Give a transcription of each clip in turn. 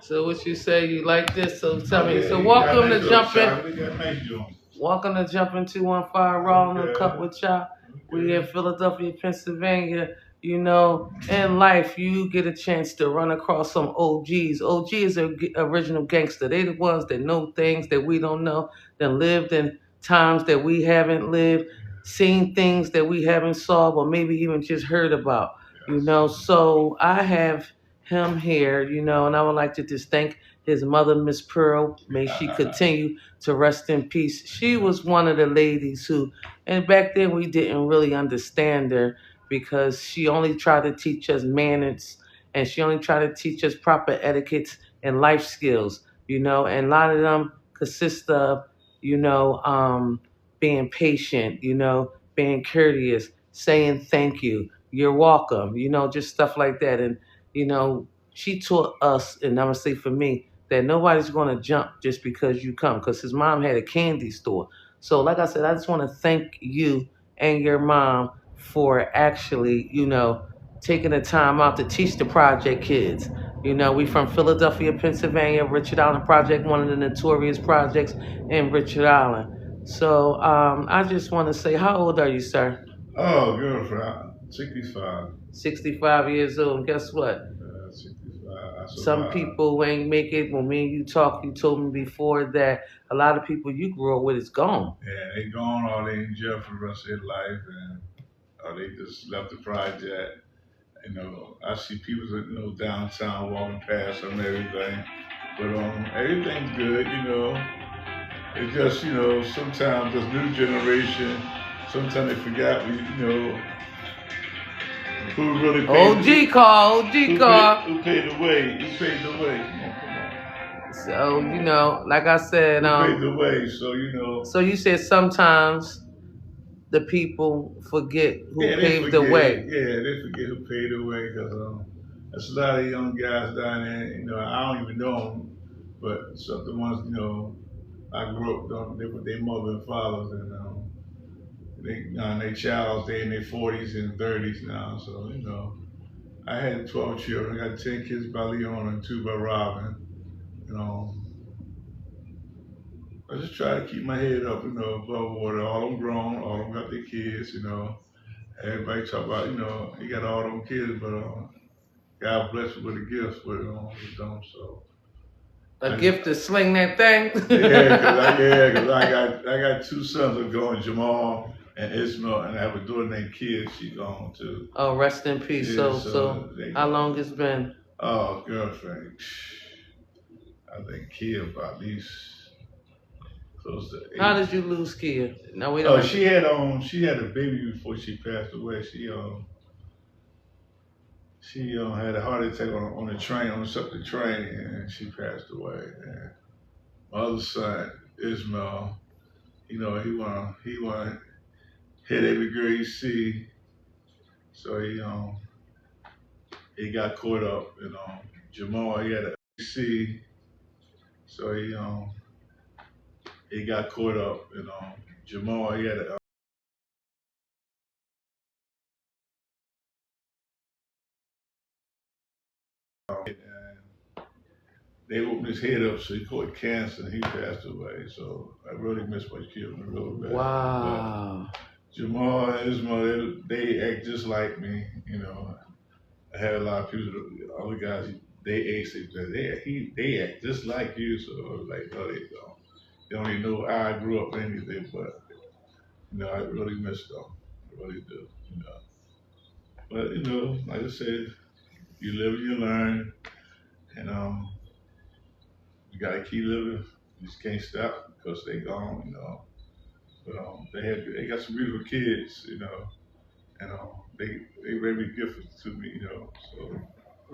So what you say? You like this? So tell me. Yeah, So he got welcome nice to little jumping. shop. They got nice joints. Welcome to jumping 215 Raw in the Cup Okay. with y'all. We in Okay. Philadelphia, Pennsylvania. You know, in life, you get a chance to run across some OGs. OGs are original gangster. They the ones that know things that we don't know, that lived in times that we haven't lived, seen things that we haven't saw, or maybe even just heard about. You Yes. know, so I have him here, you know, and I would like to just thank his mother, Miss Pearl. May she continue to rest in peace. She was one of the ladies who, and back then we didn't really understand her because she only tried to teach us manners and she only tried to teach us proper etiquettes and life skills, you know, and a lot of them consist of, you know, being patient, you know, being courteous, saying thank you, you're welcome, you know, just stuff like that. And, you know, she taught us, and I'm going to say for me, that nobody's going to jump just because you come, because his mom had a candy store. So like I said, I just want to thank you and your mom for actually, you know, taking the time out to teach the project kids. You know, we from Philadelphia, Pennsylvania, Richard Island Project, one of the notorious projects in Richard Island. So I just want to say, how old are you, sir? Oh, girlfriend, 65. 65 years old. And guess what? 65. I Some survived. people ain't make it. When me and you talk, you told me before that a lot of people you grew up with is gone. Yeah, they gone or they in jail for the rest of their life, and or they just left the project. You know, I see people that downtown walking past and everything, but everything's good. You know, it's just sometimes this new generation, sometimes they forgot who really paid OG call, OG call. who paid the way, who paid the way. Come on, come on. So, you know, like I said, Who paid the way? So so you said sometimes the people forget who yeah, they paved the forget. way. Yeah, they forget who paid the way because there's a lot of young guys down there. I don't even know them, but some the ones I grew up with their mother and fathers, and they child they in their 40s and 30s now. So I had 12 children. I got 10 kids by Leon and 2 by Robin. You know, I just try to keep my head up, above water. All them grown, all them got their kids. Everybody talk about, you got all them kids, but God bless you with a gift, but we don't. So A I just, gift to sling that thing. cause I got 2 sons are going, Jamal and Ismail, and I have a daughter named Kia. She gone too. Oh, rest in peace. Yeah, So they how gone. long it's been? Oh, girlfriend, I think Kia about at least close to How 8. did you lose Kia? No, we Oh, don't. she had a baby before she passed away. She had a heart attack on the train, on the subway train, and she passed away. And my other son, Ismail, he wanna hit every girl he see. So he got caught up. Jamal, he had a C. So he got caught up. Jamal, he had a and they opened his head up, so he caught cancer, and he passed away. So I really miss my children real bad. Wow. But Jamal and Ismail, they act just like me. I had a lot of people, other guys, they age, they act just like you. So I was like, no, they don't. They don't even know how I grew up or anything, but I really miss them. I really do. But like I said, you live, you learn, and you gotta keep living. You just can't stop because they gone. But they got some beautiful kids. And they very gifted to me.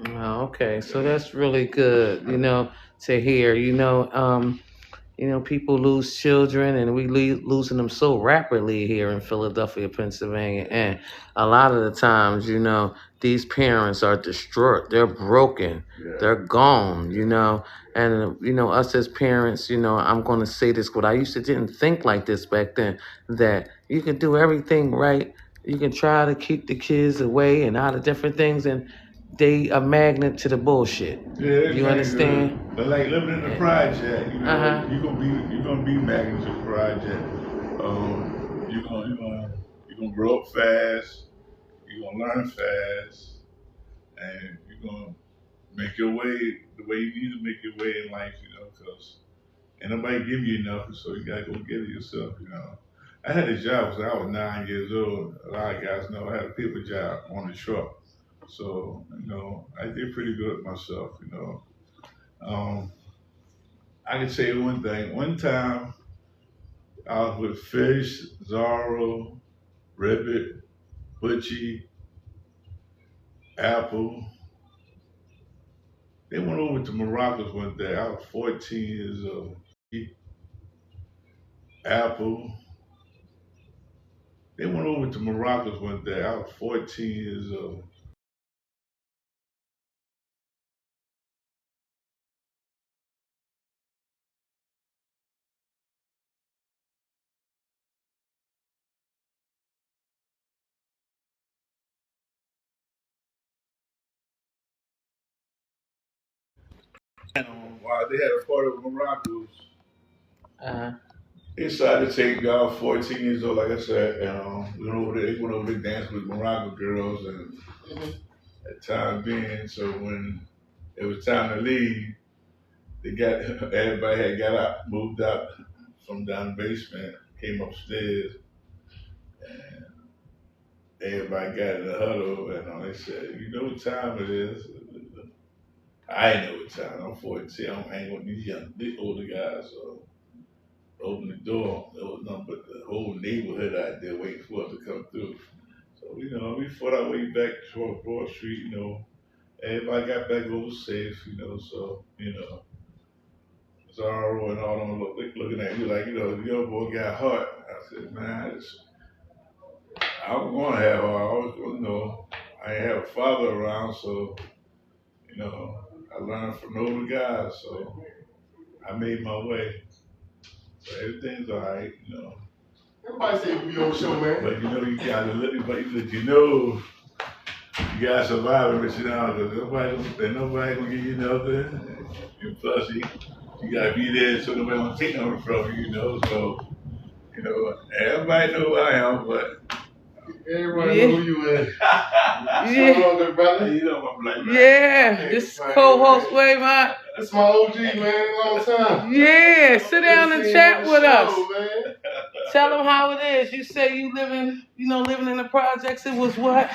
Oh, okay, so that's really good, you know, to hear. You know, people lose children, and we losing them so rapidly here in Philadelphia, Pennsylvania. And a lot of the times, you know, these parents are distraught. They're broken. Yeah. They're gone. You know, and you know, us as parents, you know, I'm going to say this, but I used to didn't think like this back then. That you can do everything right. You can try to keep the kids away and out of different things, and they a magnet to the bullshit. Yeah, You understand? But like living in the project, you know, Uh-huh. you're gonna be magnet to the project. You're gonna grow up fast. You're gonna learn fast, and you're gonna make your way the way you need to make your way in life. You know, because ain't nobody give you nothing, so you gotta go get it yourself. You know. I had a job when I was 9 years old. A lot of guys know I had a paper job on the truck. So, you know, I did pretty good with myself, you know. Um, I can say one thing. One time I was with Fish, Zorro, Ribbit, Butchie, Apple. They went over to Morocco one day. I was 14 years old. Apple. They went over to Morocco one day. I was 14 years old. While they had a party with Morocco's, Uh-huh. they decided to take y'all 14 years old, like I said, and they went over there dancing with Morocco girls, and at time being, so when it was time to leave, they got everybody had got out, moved out from down the basement, came upstairs, and everybody got in the huddle, and they said, "You know what time it is?" I ain't know what time. I'm 14. I'm hanging with these older guys, so. Opened the door, there was nothing but the whole neighborhood out there waiting for us to come through. So, you know, we fought our way back toward Broad Street, you know. Everybody got back over safe, you know, so, you know. Zorro and all them looking at you like, you know, your boy got heart. I said, man, I was going to have heart. I was, you know, I ain't have a father around, so, you know, I learned from the older guys, so I made my way. So everything's all right, you know. Everybody say we on show, man. But you know, you gotta look, but you know, you gotta survive it, you know, because nobody gonna give you nothing. And plus, you gotta be there so nobody gonna take nothing from you, you know. So, you know, everybody know who I am, but everybody know who you is. Yeah. So good, brother. You know I'm like, man. Yeah, this co-host way, man. It's my OG, man, long time. Yeah, sit down and chat with us. Man. Tell them how it is. You say you living in the projects. It was what?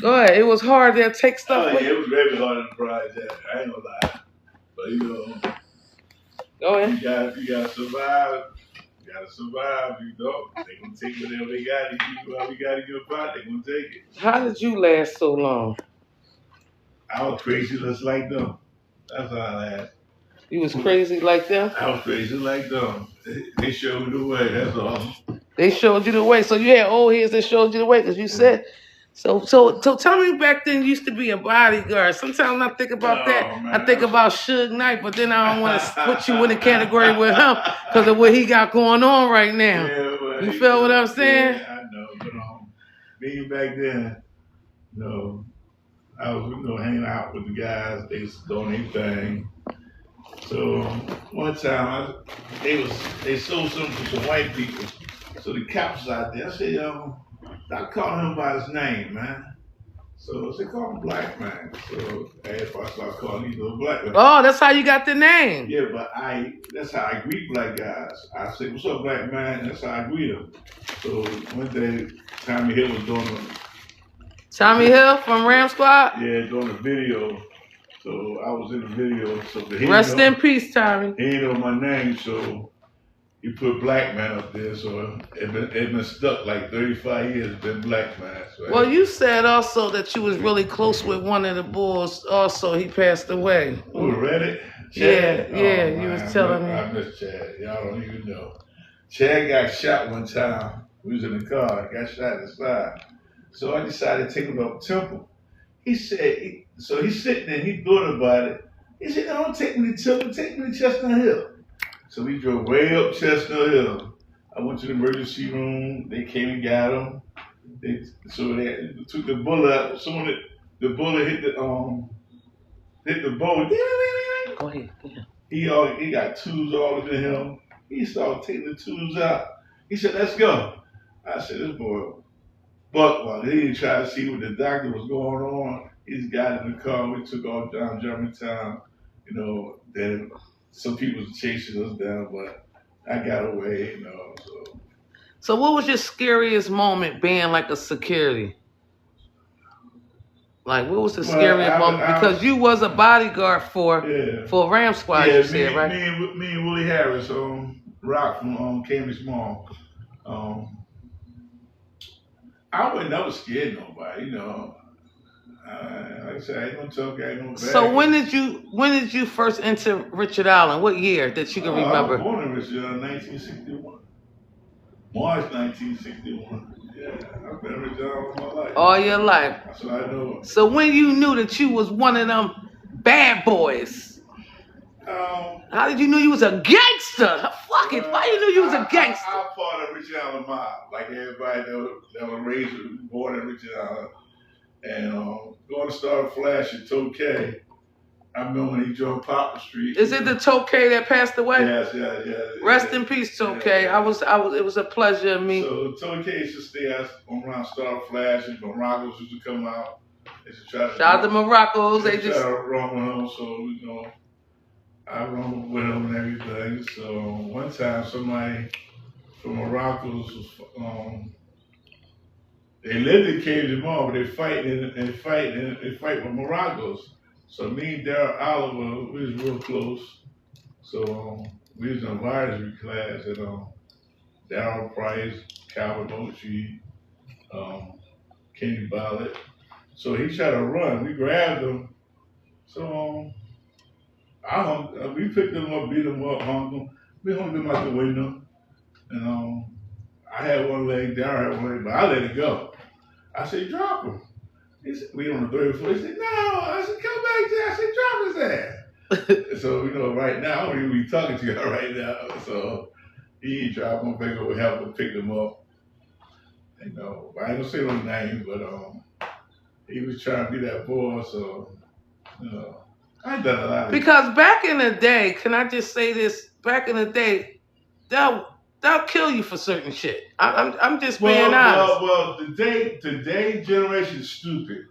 Go ahead. It was hard to take stuff. Oh yeah, it was very hard in the project. I ain't gonna lie, but you know, Go ahead. you gotta survive. You gotta survive, you know. They gonna take whatever they got. If you do what we got in your pot, they gonna take it. How did you last so long? I was crazy just like them. That's how I laughed. You was crazy like them? I was crazy like them. They showed me the way, that's all. They showed you the way. So you had old heads that showed you the way because you said. So tell me back then you used to be a bodyguard. Sometimes I think about that. Man, I think about Suge Knight, but then I don't want to put you in the category with him because of what he got going on right now. Yeah, but, you feel what I'm saying? Yeah, I know. But being back then, you know, I was hanging out with the guys. They was doing their thing. So one time they sold something to some white people. So the cops was out there. I said, stop calling him by his name, man. So they call him Blackman. So everybody started calling these little black guys. Oh, that's how you got the name. Yeah, but that's how I greet black guys. I say, what's up, black man? That's how I greet them. So one day, Tommy Hill was doing Tommy Hill from Ram Squad? Yeah, doing a video. So I was in the video. So Rest in peace, Tommy. He didn't know my name, so he put Black Man up there. So it been stuck like 35 years. It's been Black Man. So well, you said also that you was really close with one of the boys. Also, he passed away. Who, Reddit? Chad? Yeah, you was telling me. I miss Chad. Y'all don't even know. Chad got shot one time. We was in the car. Got shot in the side. So I decided to take him up Temple. He said, so he's sitting there, he thought about it. He said, no, don't take me to Temple, take me to Chestnut Hill. So we drove way up Chestnut Hill. I went to the emergency room, they came and got him. They took the bullet out. The bullet hit the boat. Go ahead. He got tubes all over him. He started taking the tubes out. He said, "Let's go." I said, "This boy." But while he tried to see what the doctor was going on, he just got in the car. We took off down Germantown. Then some people was chasing us down, but I got away. So what was your scariest moment being like a security? Like, what was the scariest moment? Because you was a bodyguard for Ram Squad, you said, right? Me and Willie Harris, Rock from Cambridge Mall. I wasn't never scared of nobody, Like I said, I ain't no tough guy, no bad. So when did you first enter Richard Allen? What year that you can remember? I was born in Richard Allen, 1961. March 1961. Yeah, I've been in Richard Allen all my life. All your life. That's what I know. So when you knew that you was one of them bad boys, how did you know you was a gangster? Fuck it. Why you knew you was a gangster? I'm part of Richard Allen mob, like everybody that was raised, born in Richard Allen. And going to start flashing Tokay. I remember when he drove Poplar Street. Is it the Tokay that passed away? Yes. Rest in peace, Tokay. Yeah. It was a pleasure to meet. So Tokay used to stay around Star Flash, and Morocco's used to come out. They used to try to shout out to Morocco's. They just try to run with him, so I run with him and everything. So one time somebody from Morocco's was they lived in Cambridge Mall, but they fight with Morocco's. So me and Darryl Oliver, we was real close. So we was in advisory class at Darryl Price, Calvin Ochi, Kenny Ballett. So he tried to run. We grabbed him. So we picked him up, beat him up, hung him. We hung him out the window. And I had one leg, Darryl had one leg, but I let it go. I said, drop him. He said, we on the third floor. He said, no. I said, come back there. I said, drop his ass. So, right now, I don't even be talking to you right now. So he dropped him, back over, help him pick him up. I ain't gonna say no name, but he was trying to be that boy. So, I done a lot of because back in the day, can I just say this? Back in the day, they'll kill you for certain shit. I'm just being honest. Well, today generation is stupid.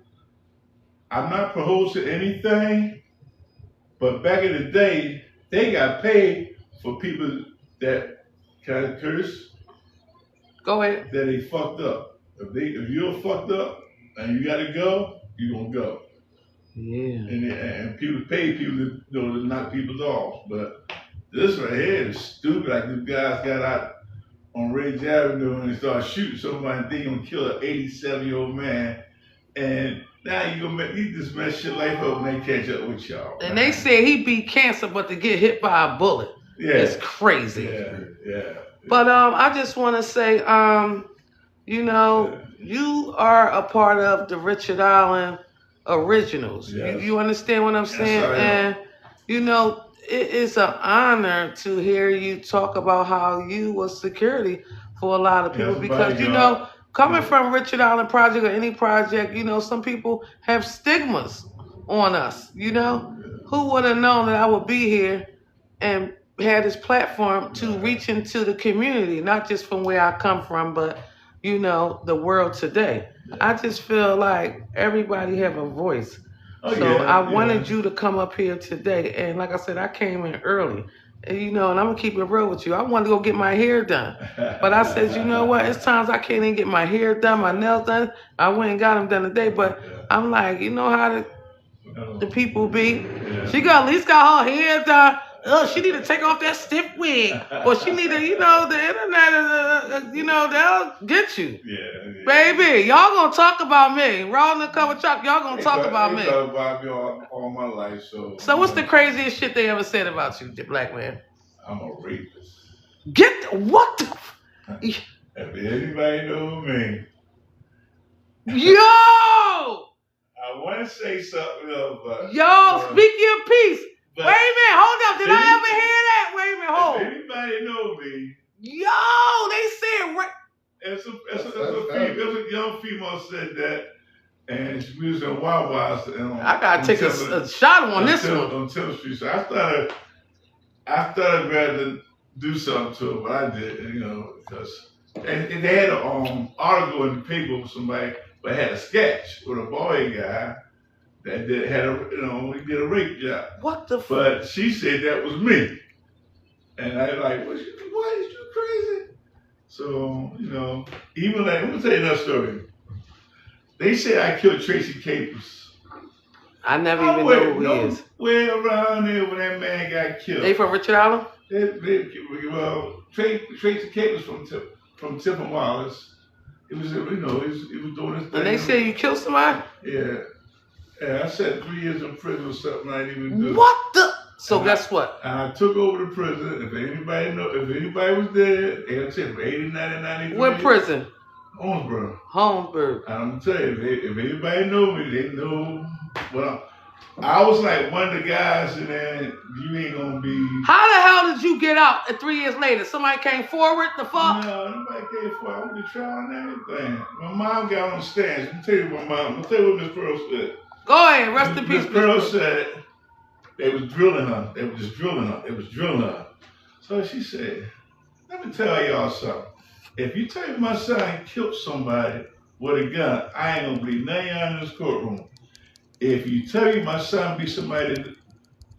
I'm not proposing anything, but back in the day, they got paid for people that kind of curse. Go ahead. That they fucked up. If you're fucked up and you gotta go, you gonna go. Yeah. And people pay people to knock people off, but this right here is stupid. Like these guys got out on Ridge Avenue and they started shooting somebody and they gonna kill an 87-year-old man. And now you just mess your life up when they catch up with y'all. And they said he beat cancer, but to get hit by a bullet. Yeah. It's crazy. Yeah. But I just wanna say, you are a part of the Richard Allen Originals. Yes. You understand what I'm saying? Yes, and it is an honor to hear you talk about how you was security for a lot of people because coming from Richard Allen Project or any project, some people have stigmas on us. Who would have known that I would be here and had this platform to reach into the community, not just from where I come from, but the world today. I just feel like everybody have a voice. I wanted you to come up here today. And like I said, I came in early. And, and I'm going to keep it real with you. I wanted to go get my hair done. But I said, you know what? It's times I can't even get my hair done, my nails done. I went and got them done today. But I'm like, you know how the people be? Yeah. She at least got her hair done. She need to take off that stiff wig. Or she need to, the internet, they'll get you. Yeah. Baby, y'all gonna talk about me. Raw in the cover truck, y'all gonna talk about me. They talk about me all my life, So what's the craziest shit they ever said about you, Blackman? I'm a rapist. What the? If anybody know me. Yo! I want to say something else, but... Speak your piece. Wait a minute, hold up. Did I ever hear that? Wait a minute, hold. If anybody know me... Yo, they said... It's a young female said that, and we was in Wawa. I gotta take a shot on this one. On Tiller Street. So I started glad to do something to her, but I didn't, because and they had an article in the paper with somebody, but had a sketch with a boy guy that he did a rape job. What the? But she said that was me, and I like, what is you crazy? So even like, let me tell you another story. They say I killed Tracy Capers. I never even know who he is. Way around there when that man got killed. They from Richard Island? Well, Tracy Capers from Tipper Wallace. It was, he was doing his thing. And they say you killed somebody? Yeah. Yeah, I said 3 years in prison or something I didn't even do. What the? So guess what? And I took over the prison. If anybody was there, they'll tell you, 89 and 93. What prison? Holmesboro. Holmesboro. I'm gonna tell you, if anybody know me, they know. Well, I was like one of the guys, and then you ain't gonna be. How the hell did you get out? And 3 years later, somebody came forward. The fuck? No, nobody came forward. I went to trial and everything. My mom got on the stands. Let me tell you what Miss Pearl said. Go ahead, rest in peace. Miss Pearl said they was drilling her. They was just drilling her. They was drilling her. So she said, "Let me tell y'all something. If you tell me my son killed somebody with a gun, I ain't gonna believe none of y'all in this courtroom. If you tell me my son beat somebody to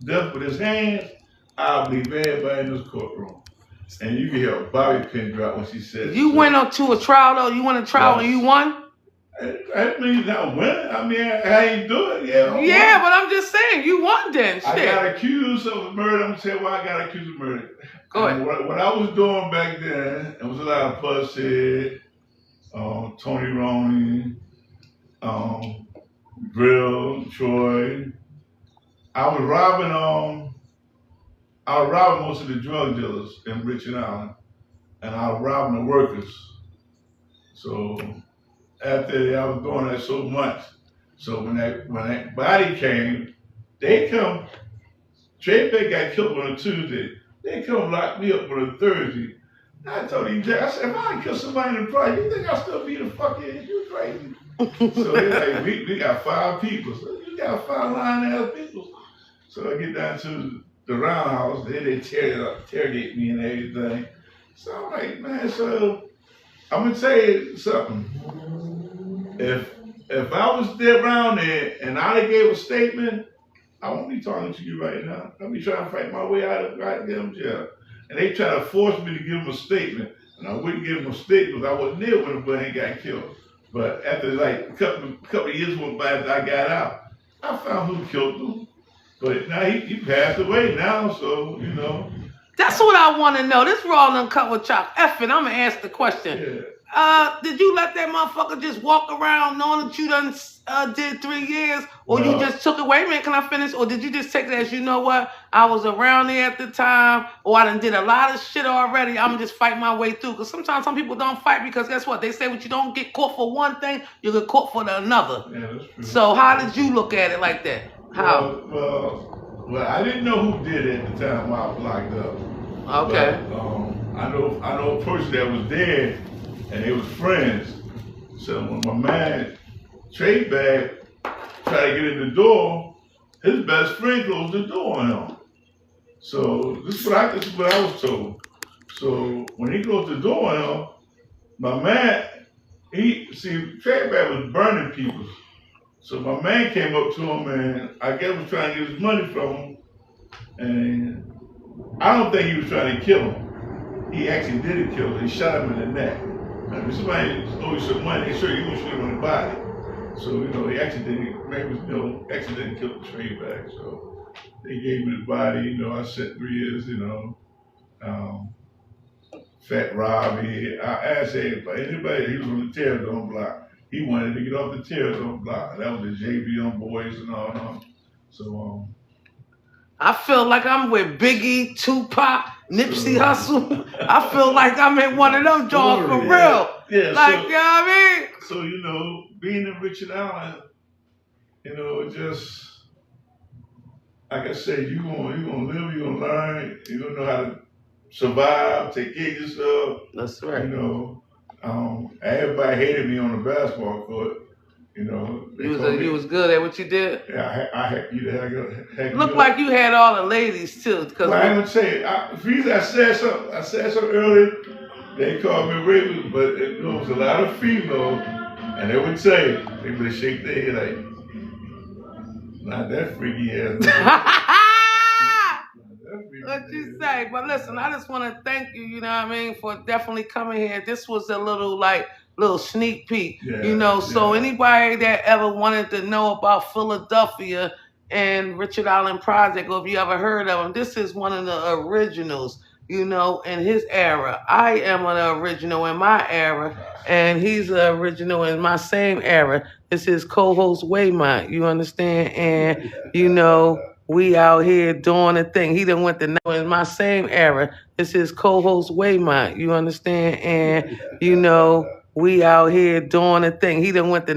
death with his hands, I'll believe everybody in this courtroom." And you can hear a bobby pin drop when she said. You went on to a trial though. You went to trial and you won. I mean, not winning. I mean, I ain't do it. Yeah, but I'm just saying, you won then. Shit. I got accused of murder. I'm gonna tell you why I got accused of murder. Go ahead. What I was doing back then, it was a lot of Pusshead, Tony Roney, Grill, Troy. I was robbing most of the drug dealers in Richard Island, and I was robbing the workers. So after that, I was doing that so much. So when that body came, they come. Trey Beck got killed on a Tuesday. They come lock me up on a Thursday. I told him, I said, if I kill somebody in the Friday, you think I'll still be the fucking? You crazy? So they're like, we got 5 people. So you got 5 lying ass people. So I get down to the roundhouse. They interrogate me and everything. So I'm like, man, so I'm gonna tell you something. If I was there around there and I'd have gave a statement, I won't be talking to you right now. I'll be trying to fight my way out of goddamn jail. And they try to force me to give them a statement. And I wouldn't give them a statement because I wasn't there when the buddy got killed. But after like a couple of years went by after I got out, I found who killed him. But now he passed away now, so, That's what I want to know. This raw uncut with chalk. F it, I'm going to ask the question. Yeah. Did you let that motherfucker just walk around knowing that you done did 3 years? Or you just took it? Wait a minute, can I finish? Or did you just take it as, you know what? I was around there at the time. Or I done did a lot of shit already. I'm just fighting my way through. Because sometimes some people don't fight because guess what? They say when you don't get caught for one thing, you get caught for another. Yeah, that's true. So how did you look at it like that? How? Well, I didn't know who did it at the time while I was locked up. Okay. But, I know a person that was there, and they was friends. So when my man Trey Bag tried to get in the door, his best friend closed the door on him. So this is what I was told. So when he closed the door on him, my man, Trey Bag was burning people. So my man came up to him and I guess was trying to get his money from him. And I don't think he was trying to kill him. He actually did kill him. He shot him in the neck. I mean, somebody owed you some money, they sure you wouldn't shoot him in the body. So, he actually didn't kill the train back. So they gave me the body, I spent 3 years, Fat Robbie. I asked anybody, he was on the Terror block. He wanted to get off the Terror block. That was the JV boys and all that. So, I feel like I'm with Biggie, Tupac, Nipsey Hussle. I feel like I'm in one of them joints for real. Yeah, like, you know what I mean? So, being in Richard Island, just, like I said, you're gonna live, you're gonna learn, you're gonna know how to survive, take care of yourself. That's right. Everybody hated me on the basketball court. You know, they told me You was good at what you did. yeah, I had you heck Looked like you had all the ladies too. Well, I ain't gonna say it. I said something. I said something earlier. They called me rapist, but it was a lot of females, and they would say they would shake their head like, not that freaky ass. What you say? But listen, I just want to thank you, you know what I mean, for definitely coming here. This was a little sneak peek, you know. So anybody that ever wanted to know about Philadelphia and Richard Allen Project, or if you ever heard of him, this is one of the originals, you know, in his era. I am an original in my era, and he's an original in my same era. It's his co-host Waymont, you understand? And you know, we out here doing a thing. He done went to in my same era. It's his co-host Waymont, you understand? And you know, we out here doing a thing. He done went to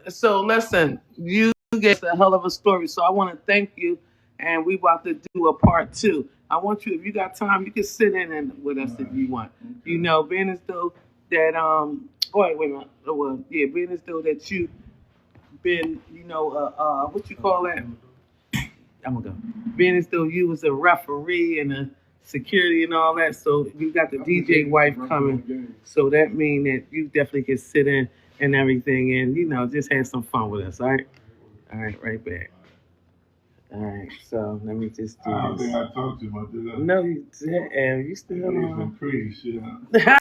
So listen, you gave a hell of a story. So I want to thank you, and we about to do a part two. I want you, if you got time, you can sit in and with us if you want. You know, being as though that wait a minute, well, yeah, being as though that you been, you know, what you call that? I'm gonna go. Being as though you was a referee and a security and all that, so you got the DJ wife coming. So that mean that you definitely can sit in and everything, and you know, just have some fun with us. All right, right back. All right, so let me just do I don't this. think I talked too much, did I? No, you still Some crazy shit. Huh?